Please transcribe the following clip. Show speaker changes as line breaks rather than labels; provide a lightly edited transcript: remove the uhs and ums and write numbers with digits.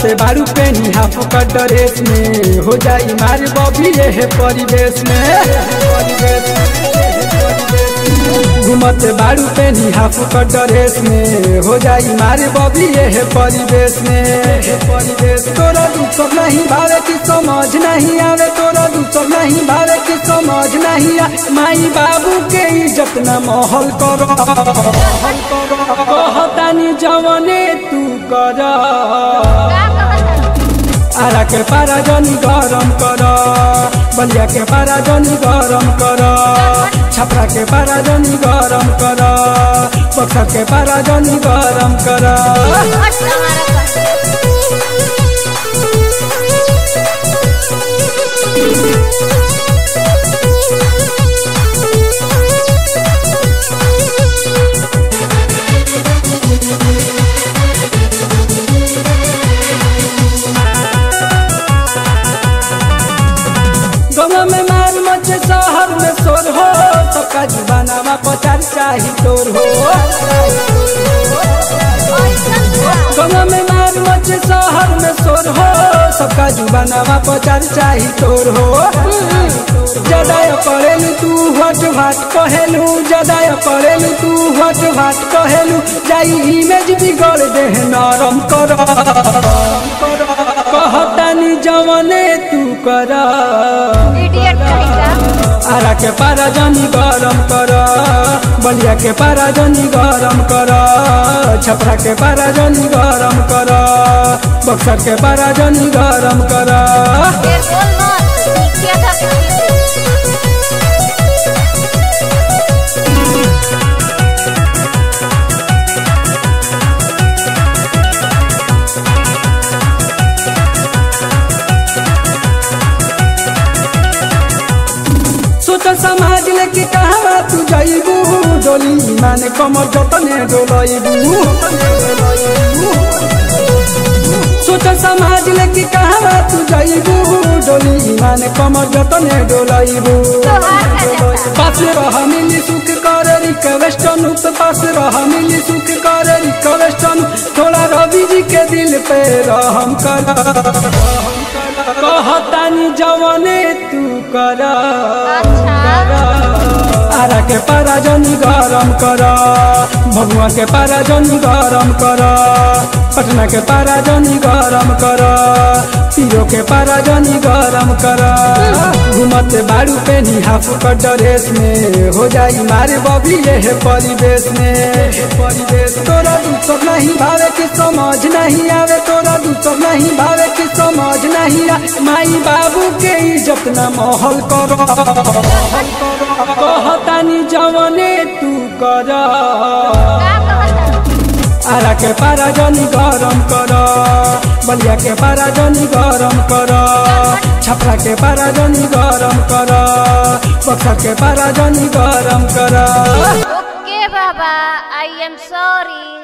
घूमते बारू पेनी हाफ कट ड्रेस में हो जाई मार बॉबी ये परिवेश में घूमते बारू पेनी हाफ कट ड्रेस में हो जाई मार बॉबी ये परिवेश में तोरा दूसर नहीं भावे की समझ नहीं आवे तोरा दूसर नहीं भावे की समझ नहीं आ माई बाबू के इज्जत न महल कर कहतानी जवने तू कर आरा के पारा जनी गरम कर बलिया के पारा जनी गरम कर छपरा के पारा जनी गरम कर बक्सर के पारा जनी गरम कर गाँव में मार मचे शहर में शोर हो सबका जुबाना पचार चाही तोर हो गाँव में मार मचे शहर में शोर हो सबका जुबाना पचार चाही तोर हो ज्यादा पढ़ेलू तू हट भाट कहेलू ज्यादा पढ़ेलू तू हट भाट कहेलू जाई इमेज बिगड़ दे नरम कर कहतानी जवने तू कर आरा के पारा जनी गरम कर बलिया के पारा जनी गरम कर छपरा के पारा जनी गरम कर बक्सर के पारा जनी गरम कर समाज लेके कहवा तू जाइबू डोली माने कमर जतने डोलाइबू सोच समाज लेके कहवा तू जाइबू डोली माने कमर जतने डोलाइबू पास रह मिली सुख कर रिक्वेस्टन पास रह मिली सुख कर रिक्वेस्टन थोड़ा रवि जी के दिल पे रहम कर कहतानी जवने तू कर आरा के पारा जनी गरम कर भगवा के पारा जनी गरम कर पटना के पारा जनी गरम कर पीरो के पारा जनी गरम कर घूमते बारू पेनी हाफ कट ड्रेस में हो जाई मारे बॉबी ये परिवेश में तोरा दूसर नहीं भावे की समझ नहीं आवे तोरा दूसर नहीं भावे की समझ नहीं आ माई बाबू के इज्जत न महल कर कहतानी जवने तू कर आरा के पारा जनी गरम कर बलिया के पारा जनी गरम कर छपरा के पारा जनी गरम कर बक्सर के पारा जनी गरम कर
ओके बाबा आई एम सॉरी।